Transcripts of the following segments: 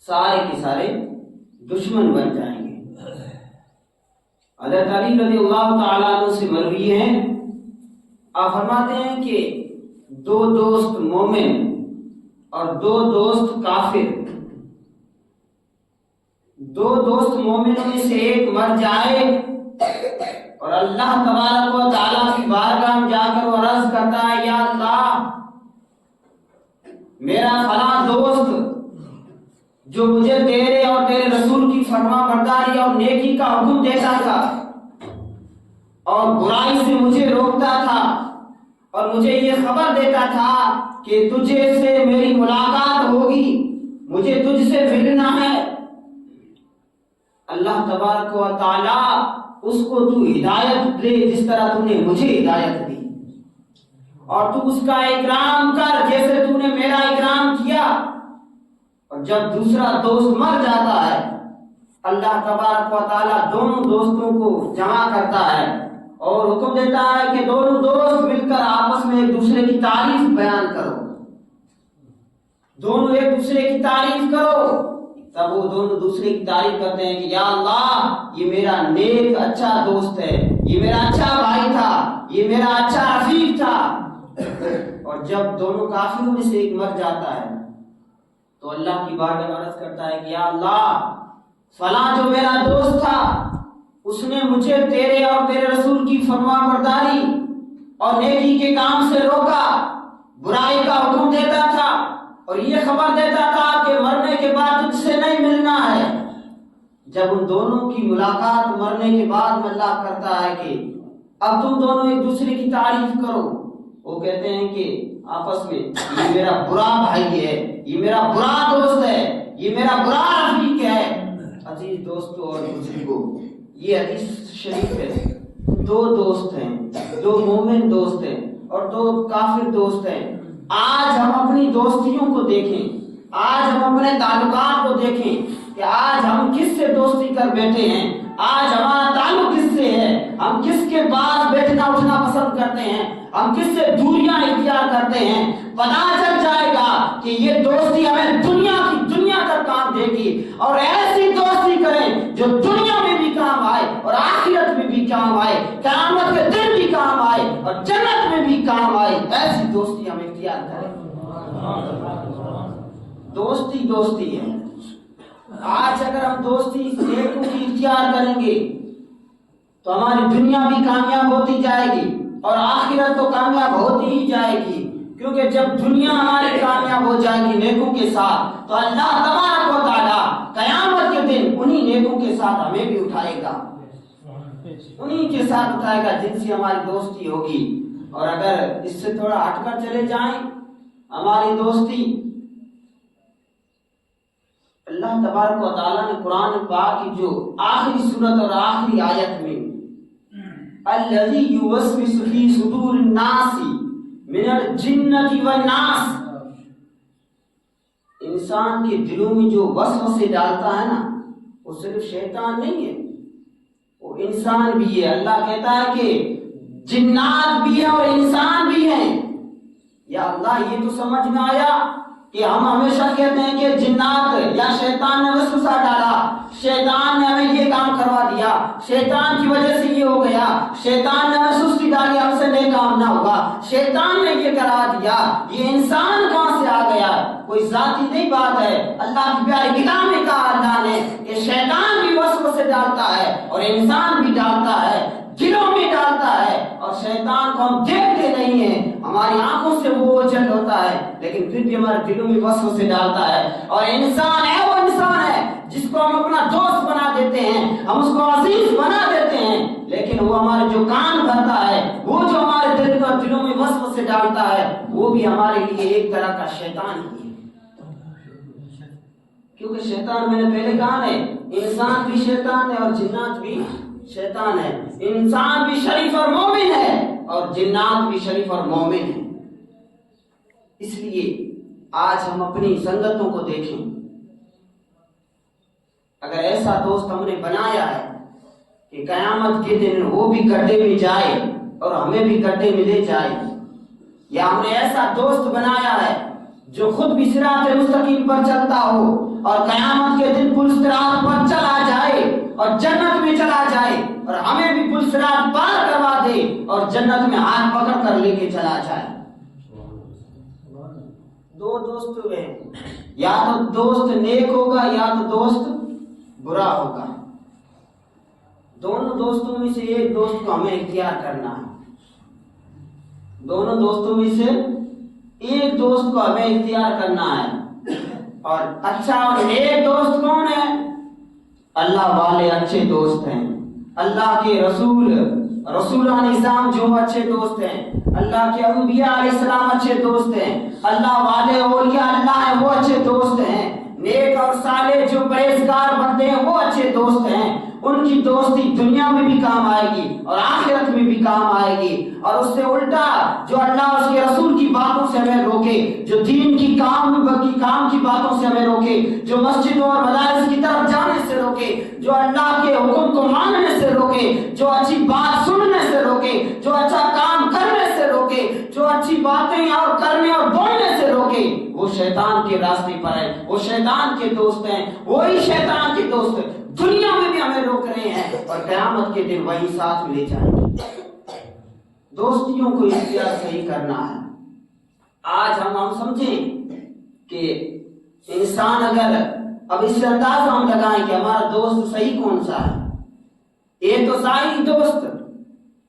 سارے کے سارے دشمن بن جائیں گے۔ حضرت علی رضی اللہ تعالیٰ عنہ سے مروی ہے، آپ فرماتے ہیں کہ 2 دوست مومن اور 2 دوست کافر، 2 دوست مومنوں میں سے ایک مر جائے اور اللہ تبارک و تعالیٰ کی بارگاہ میں جا کر وہ عرض کرتا ہے، یا اللہ میرا فلاں دوست جو مجھے تیرے اور تیرے رسول کی فرما برداری اور نیکی کا حکم دیتا تھا اور برائی سے مجھے روکتا تھا اور مجھے یہ خبر دیتا تھا کہ تجھے سے میری ملاقات ہوگی، مجھے تجھ سے ملنا ہے، اللہ تبارک و تعالی اس کو تو ہدایت دے جس طرح تو نے مجھے ہدایت دی، اور تو اس کا اکرام کر جیسے تو نے میرا اکرام کیا۔ اور جب دوسرا دوست مر جاتا ہے، اللہ تبارک و تعالیٰ دونوں دوستوں کو جمع کرتا ہے اور حکم دیتا ہے کہ دونوں دوست مل کر آپس میں ایک دوسرے کی تعریف بیان کرو، دونوں ایک دوسرے کی تعریف کرو۔ تب وہ دونوں دوسرے کی تعریف کرتے ہیں کہ یا اللہ یہ میرا نیک اچھا دوست ہے، یہ میرا اچھا بھائی تھا، یہ میرا اچھا رفیق تھا۔ اور جب دونوں کافروں میں سے ایک مر جاتا ہے تو اللہ کی بارگاہ میں عرض کرتا ہے کہ یا اللہ فلاں جو میرا دوست تھا اس نے مجھے تیرے اور تیرے رسول کی فرما برداری اور نیکی کے کام سے روکا، برائی کا حکم دیتا تھا اور یہ خبر دیتا تھا کہ مرنے کے بعد تجھ سے نہیں ملنا ہے۔ جب ان دونوں کی ملاقات مرنے کے بعد میں اللہ کرتا ہے کہ اب تم دونوں ایک دوسرے کی تعریف کرو، وہ کہتے ہیں کہ آپس میں یہ میرا برا بھائی ہے، یہ میرا برا دوست ہے، یہ میرا برا رفیق ہے۔ عزیز دوستو اور بزرگوں، یہ حدیث شریف ہے، 2 دوست ہیں، 2 مومن دوست ہیں اور 2 کافر دوست ہیں۔ آج ہم اپنی دوستیوں کو دیکھیں، آج ہم اپنے تعلقات کو دیکھیں کہ آج ہم کس سے دوستی کر بیٹھے ہیں، آج ہمارا تعلق کس سے ہے، ہم کس کے پاس بیٹھنا اٹھنا پسند کرتے ہیں، ہم کس سے دوریاں اختیار کرتے ہیں۔ پتہ چل جائے گا کہ یہ دوستی ہمیں دنیا تک کام دے گی، اور ایسی دوستی کریں جو دنیا میں بھی کام آئے اور آخرت میں بھی کام آئے، قیامت کے دن بھی کام آئے اور جنت میں بھی کام آئے، ایسی دوستی ہم اختیار کریں۔ دوستی ہے۔ آج اگر ہم دوستی نیکوں کی اختیار کریں گے تو ہماری دنیا بھی کامیاب ہوتی جائے گی اور آخرت تو کامیاب ہوتی ہی جائے گی، کیونکہ جب دنیا ہماری کامیاب ہو جائے گی نیکوں کے ساتھ تو اللہ تبارک و تعالی قیامت کے دن انہی نیکوں کے ساتھ ہمیں بھی اٹھائے گا، انہی کے ساتھ اٹھائے گا جن سے ہماری دوستی ہوگی۔ اور اگر اس سے تھوڑا ہٹ کر چلے جائیں ہماری دوستی، اللہ تبارک و تعالیٰ نے قرآن پاک کی جو آخری سورت اور آخری آیت میں الذی یوسوس فی صدور الناس من الجنۃ والناس، انسان کے دلوں میں جو وسوسے ڈالتا ہے نا، وہ صرف شیطان نہیں ہے، وہ انسان بھی ہے۔ اللہ کہتا ہے کہ جنات بھی ہیں اور انسان بھی ہیں۔ یا اللہ یہ تو سمجھ میں آیا کہ ہم ہمیشہ کہتے ہیں کہ جنات یا شیطان نے وسوسہ ڈالا، شیطان نے ہمیں یہ کام کروا دیا، شیطان کی وجہ سے یہ ہو گیا، شیطان نے ہمیں سستی ڈالی، ہم سے نیک کام نہ ہوگا، شیطان نے یہ کرا دیا۔ یہ انسان کہاں سے آ گیا؟ کوئی ذاتی نہیں بات ہے۔ اللہ کی پیاری کتاب میں کہا اللہ نے کہ شیطان بھی وسوسے ڈالتا ہے اور انسان بھی ڈالتا ہے، دلوں میں ڈالتا ہے، اور شیطان کو ہم دیکھتے نہیں ہیں، ہماری آنکھوں سے وہ اوجھل ہوتا ہے، لیکن پھر بھی ہمارے دلوں میں وسوسے ڈالتا ہے۔ اور انسان ہے وہ انسان ہے جس کو ہم اپنا دوست بنا دیتے ہیں، ہم اس کو عزیز بنا دیتے ہیں، لیکن وہ ہمارے جو کان بھرتا ہے، وہ جو ہمارے دل پر دلوں میں وسوسے ڈالتا ہے، وہ بھی ہمارے لیے ایک طرح کا شیطان ہی ہے۔ کیونکہ شیطان میں نے پہلے کہا ہے انسان بھی شیطان ہے اور جنات بھی شیطان ہے۔ انسان بھی شریف اور مومن ہے اور جنات بھی شریف اور مومن ہے۔ اس لیے آج ہم اپنی سنگتوں کو دیکھیں، اگر ایسا دوست ہم نے بنایا ہے کہ قیامت کے دن وہ بھی گڈھے میں جائے اور ہمیں بھی گڈھے میں لے جائے، یا ہم نے ایسا دوست بنایا ہے جو خود بھی صراط مستقیم پر چلتا ہو اور قیامت کے دن پل صراط پر چلا جائے اور جنت میں چلا جائے اور ہمیں بھی پل صراط پار کروا دے اور جنت میں ہاتھ پکڑ کر لے کے چلا جائے۔ دو دوست ہوئے، یا تو دوست نیک ہوگا یا تو دوست برا ہوگا۔ دونوں دوستوں میں سے ایک دوست کو ہمیں اختیار کرنا ہے، دونوں دوستوں میں سے ایک دوست کو ہمیں اختیار کرنا ہے۔ اور اچھا اور نیک دوست کون ہے؟ اللہ والے اچھے دوست ہیں، اللہ کے رسولان نظام جو اچھے دوست ہیں، اللہ کے انبیاء علیہ السلام اچھے دوست ہیں، اللہ والے اولیاء اللہ ہیں وہ اچھے دوست ہیں، نیک اور صالح جو پرہیزگار بندے ہیں وہ اچھے دوست ہیں۔ ان کی دوستی دنیا میں بھی کام آئے گی اور آخرت میں بھی کام آئے گی۔ اور اس سے الٹا جو اللہ اس کے رسول کی باتوں سے ہمیں روکے، جو دین کی کام کی باتوں سے ہمیں روکے، جو مسجدوں اور مدارس کی طرف جانے سے روکے، جو اللہ کے حکم کو ماننے سے روکے، جو اچھی بات سننے سے روکے، جو اچھا کام کرنے سے روکے، جو اچھی باتیں اور کرنے اور بولنے سے روکے، وہ شیطان کے راستے پر ہے، وہ شیطان کے دوست ہیں، وہی شیطان کے دوست دنیا میں بھی ہمیں روک رہے ہیں اور قیامت کے دن وہی ساتھ لے جائیں گے۔ دوستیوں کو اختیار صحیح کرنا ہے۔ آج ہم سمجھیں کہ انسان اگر اب اس سے اندازہ ہم لگائیں کہ ہمارا دوست صحیح کون سا ہے، ایک تو ظاہری دوست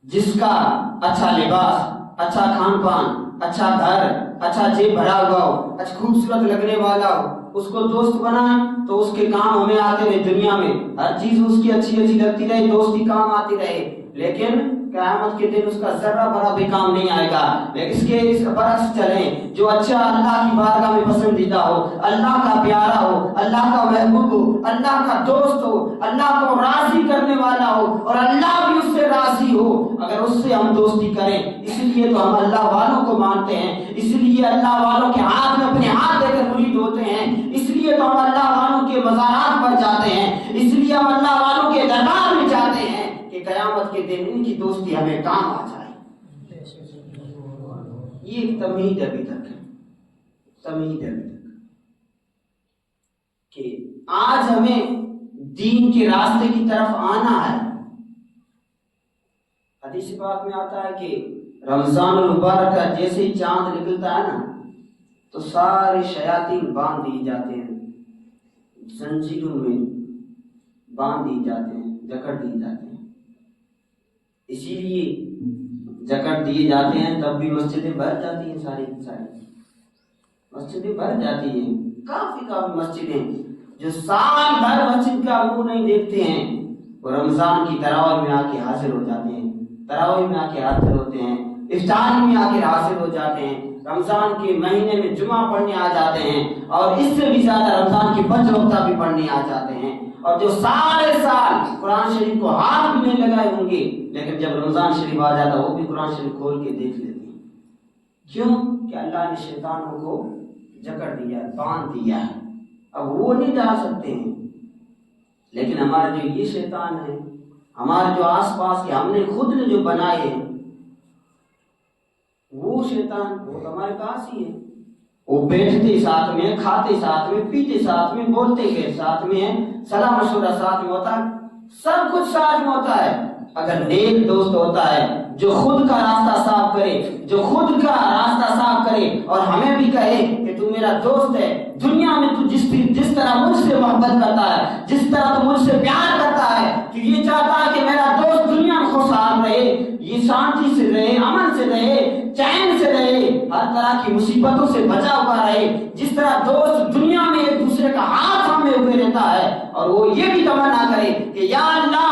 جس کا اچھا لباس، اچھا کھان پان، اچھا گھر، اچھا جیب بھرا ہوا ہو، اچھا خوبصورت لگنے والا ہو، اس کو دوست بنائیں تو اس کے کام ہمیں آتے رہے، دنیا میں ہر چیز اس کی اچھی لگتی رہے، دوستی کام آتی رہے، لیکن قیامت کے دن اس کا ذرہ بھرا بھی کام نہیں آئے گا۔ لیکن اس کے برعکس چلیں، جو اچھا اللہ کی بارگاہ میں پسندیدہ ہو، اللہ کا پیارا ہو، اللہ کا محبوب ہو، اللہ کا دوست ہو، اللہ کو راضی کرنے والا ہو اور اللہ بھی اس سے راضی ہو، اگر اس سے ہم دوستی کریں، اس لیے تو ہم اللہ والوں کو مانتے ہیں، اس لیے اللہ والوں کے ہاتھ میں اپنے ہاتھ دے کر مرید ہوتے ہیں، اس لیے تو ہم اللہ والوں کے مزارات پر جاتے ہیں، اس لیے ہم اللہ والوں کے دربار میں جاتے ہیں کہ قیامت کے دن ان کی دوستی ہمیں کام آ جائے۔ یہ ایک تمہید ابھی تک کہ آج ہمیں دین کے راستے کی طرف آنا ہے۔ حدیث پاک میں آتا ہے کہ رمضان المبارک کا جیسے ہی چاند نکلتا ہے نا تو سارے شیاطین باندھ دیے جاتے ہیں، زنجیروں میں باندھ دیے جاتے ہیں، جکڑ دیے جاتے ہیں۔ اسی لیے جکڑ دیے جاتے ہیں تب بھی مسجدیں بھر جاتی ہیں، ساری مسجدیں بھر جاتی ہیں، کافی مسجدیں جو سال بھر مسجد کا منہ نہیں دیکھتے ہیں وہ رمضان کی تراویح میں آ کے حاضر ہو جاتے ہیں، تراویح میں آ کے حاضر ہوتے ہیں، افطاری میں آ کے حاضر ہو جاتے ہیں، رمضان کے مہینے میں جمعہ پڑھنے آ جاتے ہیں، اور اس سے بھی زیادہ رمضان کی 5 وقتہ بھی پڑھنے آ جاتے ہیں، اور جو سارے سال قرآن شریف کو ہاتھ بھی نہیں لگائے ہوں گے لیکن جب رمضان شریف آ جاتا وہ بھی قرآن شریف کھول کے دیکھ لیتے ہیں۔ کیوں؟ کہ اللہ نے شیطانوں کو جکڑ دیا ہے، باندھ دیا ہے، اب وہ نہیں جا سکتے ہیں۔ لیکن ہمارے جو یہ شیطان ہے، ہمارے جو آس پاس کے ہم نے خود نے جو بنائے ہیں، وہ شیطان وہ ہمارے پاس ہی ہے، وہ بیٹھتے ساتھ میں، کھاتے ساتھ میں، پیتے ساتھ میں، بولتے گئے ساتھ میں، صلاح مشورہ ساتھ میں ہوتا ہے، سب کچھ ساتھ میں ہوتا ہے۔ اگر نیک دوست ہوتا ہے جو خود کا راستہ صاف کرے اور ہمیں بھی کہے کہ تو میرا دوست ہے، دنیا میں تو جس طرح مجھ سے محبت کرتا ہے، جس طرح تو مجھ سے پیار کرتا ہے، کہ یہ چاہتا ہے کہ میرا دوست دنیا میں خوشحال رہے، یہ شانتی سے رہے، امن سے رہے، چین سے رہے، ہر طرح کی مصیبتوں سے بچا ہوا رہے، جس طرح دوست دنیا میں ایک دوسرے کا ہاتھ تھامے ہوئے رہتا ہے، اور وہ یہ بھی تمنا کرے کہ یا اللہ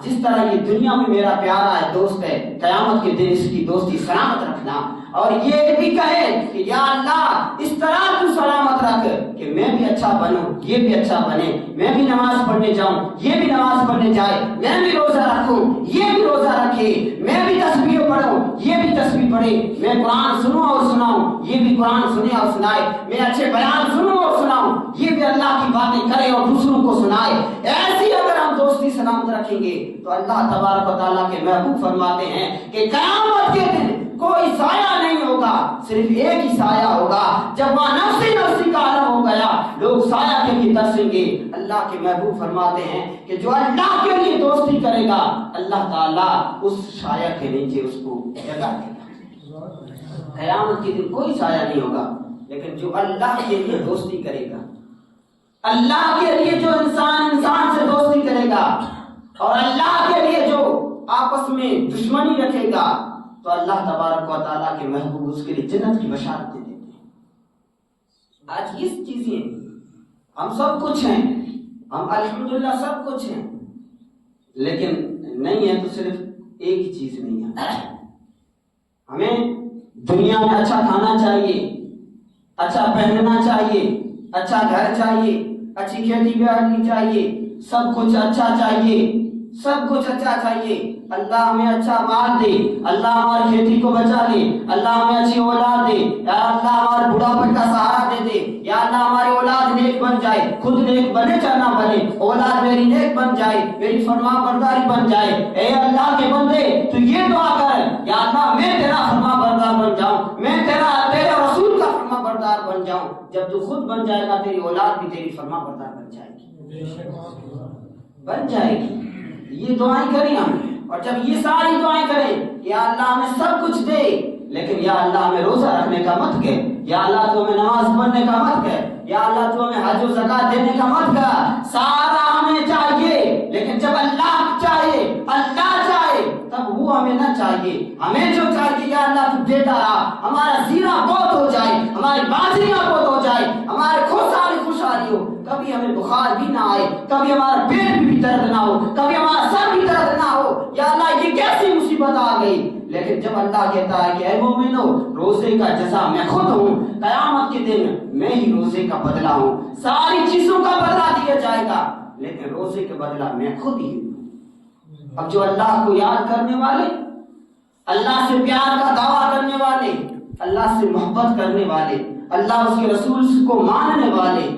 جس طرح یہ دنیا میں میرا پیارا ہے، دوست ہے، قیامت کے دن اس کی دوستی سلامت رکھنا، اور یہ بھی کہے کہ یا اللہ اس طرح تو سلامت رکھ کہ میں بھی اچھا بنوں، یہ بھی اچھا بنے، میں بھی نماز پڑھنے جاؤں، یہ بھی نماز پڑھنے جائے، میں بھی روزہ رکھوں، یہ بھی روزہ رکھے، میں بھی تسبیح پڑھوں، یہ بھی تسبیح پڑھے، میں قرآن سنوں اور سناؤں، یہ بھی قرآن سنے اور سنائے، میں اچھے بیان سنوں اور سناؤں، یہ بھی اللہ کی باتیں کرے اور دوسروں کو سنائے۔ ایسی اگر ہم دوستی سلامت رکھیں گے تو اللہ تبارک و تعالیٰ کے محبوب فرماتے ہیں کہ قیامت کے دن کوئی سایہ نہیں ہوگا، صرف ایک ہی سایہ ہوگا۔ جب وہاں نفسی نفسی کا عالم ہو گیا، لوگ سایہ کے لیے ترسیں گے۔ اللہ کے محبوب فرماتے ہیں کہ جو اللہ کے لیے دوستی کرے گا، اللہ تعالیٰ اس سایہ کے نیچے اس کو جگہ دے گا۔ قیامت کے دن کوئی سایہ نہیں ہوگا، لیکن جو اللہ کے لیے دوستی کرے گا، اللہ کے لیے جو انسان سے دوستی کرے گا، اور اللہ کے لیے جو آپس میں دشمنی رکھے گا، تو اللہ تبارک و تعالیٰ کے محبوب اس کے لیے جنت کی بشارت دے دیتے ہیں۔ آج یہ چیزیں ہم سب کچھ ہیں، ہم الحمدللہ سب کچھ ہیں، لیکن نہیں ہے تو صرف ایک ہی چیز نہیں ہے۔ ہمیں دنیا میں اچھا کھانا چاہیے، اچھا پہننا چاہیے، اچھا گھر چاہیے، اچھی کھیتی باڑی چاہیے، سب کچھ اچھا چاہیے، سب کچھ اچھا چاہیے۔ اللہ ہمیں اچھا مال دے، اللہ ہماری کھیتی کو بچا لے، اللہ ہمیں اچھی اولاد دے، یا اللہ ہمارے بڑھاپے کا سہارا دے دے، یا اللہ ہماری اولاد نیک بن جائے، خود نیک بنے چاہے نہ بنے، اولاد میری نیک بن جائے، میری فرما برداری بن جائے۔ اے اللہ کے بندے تو یہ دعا کر، یا اللہ میں تیرا فرما بردار بن جاؤں، میں تیرے رسول کا فرما بردار بن جاؤں۔ جب تو خود بن جائے گا، تیری اولاد بھی تیری فرما بردار بن جائے گی۔ یہ دعائیں کریں ہم، اور جب یہ ساری دعائیں کریں کہ یا اللہ ہمیں سب کچھ دے، لیکن یا اللہ ہمیں روزہ رکھنے کا مت کہ، یا اللہ تو ہمیں نماز پڑھنے کا مت کہ، یا اللہ تو ہمیں حج و زکات دینے کا مت کہ، سارا ہمیں چاہیے، لیکن جب اللہ چاہے، اللہ چاہے، تب وہ ہمیں نہ چاہیے۔ ہمیں جو چاہیے یا اللہ تو دیتا رہا، ہمارا زیرہ بہت ہو جائے، ہماری بازیاں بہت ہو جائے، ہمارے خوشحالی ہو، کبھی ہمیں بخار بھی نہ آئے، کبھی ہمارا پیٹ بھی درد نہ ہو، کبھی ہمارا سر بھی درد نہ ہو، یا اللہ یہ کیسی مصیبت آ گئی۔ لیکن جب اللہ کہتا ہے کہ اے مومنو، روزے کا جزا میں خود ہوں، قیامت کے دن میں ہی روزے کا بدلہ ہوں، ساری چیزوں کا بدلہ دیا جائے گا، لیکن روزے کا بدلہ میں خود ہی ہوں۔ اب جو اللہ کو یاد کرنے والے، اللہ سے پیار کا دعویٰ کرنے والے، اللہ سے محبت کرنے والے، اللہ اس کے رسول کو ماننے والے،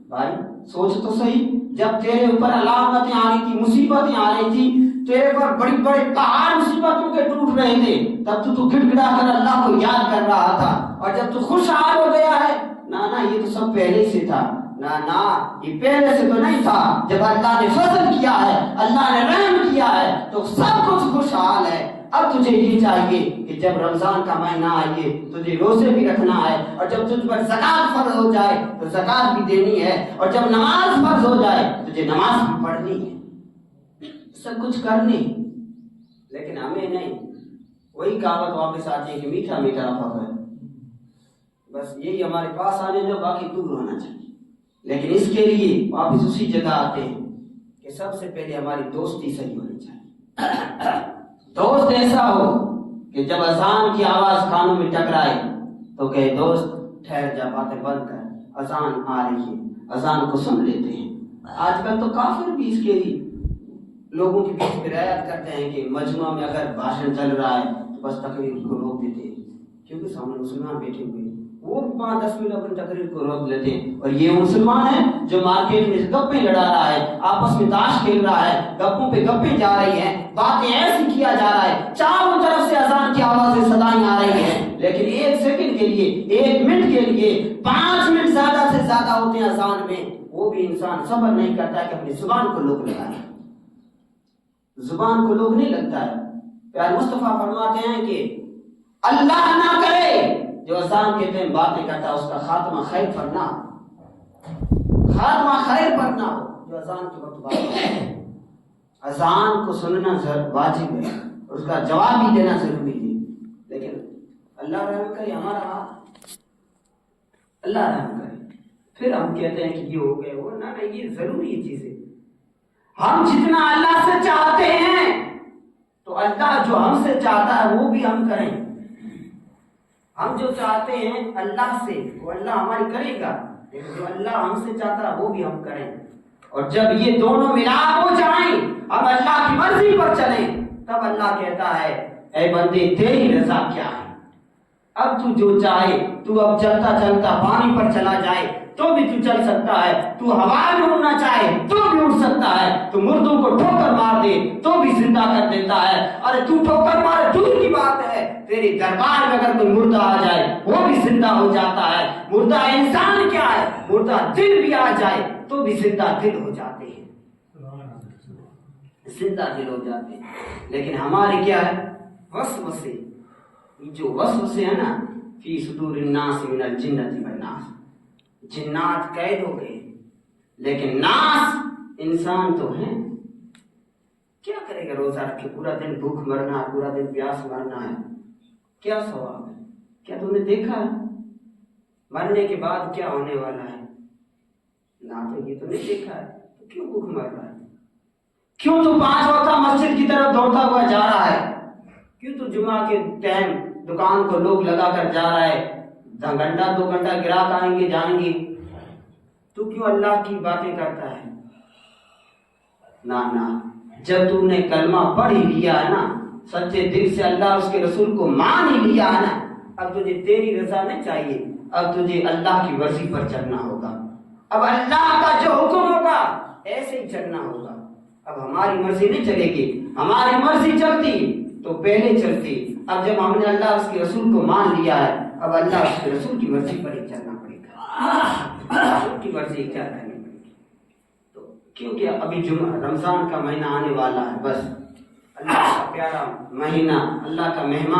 بھائی سوچ تو صحیح، جب تیرے اوپر علامتیں آ رہی تھی، مصیبتیں آ رہی تھی، تیرے پر بڑی بڑے پہاڑ مصیبتوں کے ٹوٹ رہے تھے، تب تو گڑ گڑا کر اللہ کو یاد کر رہا تھا، اور جب تو خوشحال ہو گیا ہے، نا یہ تو سب پہلے سے تھا، نا یہ پہلے سے تو نہیں تھا، جب اللہ نے فضل کیا ہے، اللہ نے رحم کیا ہے، تو سب کچھ خوشحال ہے۔ اب تجھے یہ چاہیے کہ جب رمضان کا مہینہ آئے تجھے روزے بھی رکھنا ہے، اور جب تجھ پر زکات فرض ہو جائے تو زکات بھی دینی ہے، اور جب نماز فرض ہو جائے تجھے نماز بھی پڑھنی ہے، سب کچھ کرنی، لیکن ہمیں نہیں۔ وہی کہاوت واپس آتی ہے کہ میٹھا میٹھا افا ہے، بس یہی ہمارے پاس آنے جو، باقی دور ہونا چاہیے۔ لیکن اس کے لیے واپس اسی جگہ آتے ہیں کہ سب سے پہلے ہماری دوستی صحیح ہونی چاہیے۔ دوست ایسا ہو کہ جب اذان کی آواز کانوں میں ٹکرائے تو کہے دوست ٹھہر جا، باتیں بند کر، اذان آ رہی ہے، اذان کو سن لیتے ہیں۔ آج کل تو کافر بھی اس کے لیے لوگوں کے بیچ میں رعایت کرتے ہیں کہ مجمع میں اگر بھاشن چل رہا ہے تو بس تقریر کو روک دیتے ہیں، کیونکہ سامنے مسلمان بیٹھے ہوئے ہیں، وہ 5-10 منٹ اپنی تقریر کو روک لیتے ہیں، اور یہ مسلمان ہے جو مارکیٹ میں گپیں لڑا رہا ہے، آپس میں تاش کھیل رہا ہے، گپوں پہ گپیں جا رہی ہیں، باتیں ایسی کیا جا رہا ہے، چاروں طرف سے اذان کی آوازیں صدائیں آ رہی ہیں، لیکن 1 سیکنڈ کے لیے، 1 منٹ کے لیے، 5 منٹ زیادہ سے زیادہ ہوتے ہیں اذان میں، وہ بھی انسان صبر نہیں کرتا کہ اپنی زبان کو لوگ لگائے، زبان کو لوگ نہیں لگتا ہے۔ پیارے مصطفیٰ فرماتے ہیں کہ اللہ نہ کرے جو اذان کے ٹائم باتیں کرتا ہے اس کا خاتمہ خیر پر نہ ہو، خاتمہ خیر پر نہ ہو، جو اذان کے وقت بات کرتا ہے۔ اذان کو سننا واجب ہے، اور اس کا جواب بھی دینا ضروری ہے، لیکن اللہ رحم کرے ہمارا ہاتھ، اللہ رحم کرے، پھر ہم کہتے ہیں کہ یہ ہو گئے وہ، نہ یہ ضروری چیز ہے۔ ہم جتنا اللہ سے چاہتے ہیں تو اللہ جو ہم سے چاہتا ہے وہ بھی ہم کریں، ہم جو چاہتے ہیں اللہ سے وہ اللہ ہماری کرے گا، لیکن جو اللہ ہم سے چاہتا ہے وہ بھی ہم کریں، اور جب یہ دونوں ملاپ ہو جائیں، اب اللہ کی مرضی پر چلیں، تب اللہ کہتا ہے اے بندے تیری رضا کیا ہے، اب تو جو چاہے تو اب چلتا چلتا پانی پر چلا جائے تو بھی تو چل سکتا ہے، تو ہوا میں اڑنا چاہے تو بھی اڑ سکتا ہے، تو مردوں کو ٹھوکر مار دے تو بھی زندہ کر دیتا ہے۔ ارے تو ٹھوکر مارے دور کی بات ہے، تیرے دربار میں اگر کوئی مردہ آ جائے وہ بھی زندہ ہو جاتا ہے۔ مردہ انسان کیا ہے، مردہ دل بھی آ جائے تو بھی زندہ دل ہو جاتے ہیں، زندہ دل ہو جاتے ہیں۔ لیکن ہمارے کیا ہے، وسوسے، جو وسوسے ہیں نا، فی صدور الناس من الجنۃ والناس، جنات قید ہو گئے لیکن ناس انسان تو ہیں۔ کیا کرے گا روزہ رکھ کے، پورا دن بھوک مرنا ہے، پورا دن پیاس مرنا ہے، کیا ثواب ہے؟ کیا تم نے دیکھا ہے مرنے کے بعد کیا ہونے والا ہے؟ نہ تو یہ تو نہیں دیکھا ہے، تو کیوں بھوک مر رہا ہے؟ کیوں تو 5 وقت مسجد کی طرف دوڑتا ہوا جا رہا ہے؟ کیوں تو جمعہ کے ٹائم دکان کو لوگ لگا کر جا رہا ہے؟ گھنٹہ 2 گھنٹہ گراہک آئیں گے جائیں گے، تو کیوں اللہ کی باتیں کرتا ہے؟ نہ، جب تم نے کلمہ پڑھ ہی لیا ہے نا، سچے دل سے اللہ اس کے رسول کو مان ہی لیا ہے نا، اب تجھے تیری رضا نہیں چاہیے، اب تجھے اللہ کی مرضی پر چلنا ہوگا۔ اب اللہ کا جو حکم ہوگا ایسے ہی چلنا ہوگا۔ اب ہماری مرضی نہیں چلے گی، ہماری مرضی چلتی تو پہلے چلتی، اب جب ہم نے اللہ اس کے رسول کو مان لیا ہے، اب اللہ اس کے رسول کی مرضی پر ہی چلنا پڑے گا، رسول کی مرضی کیا کرنی پڑے گی۔ تو کیونکہ ابھی رمضان کا مہینہ آنے والا ہے، بس اللہ کا پیارا مہینہ، اللہ کا مہمان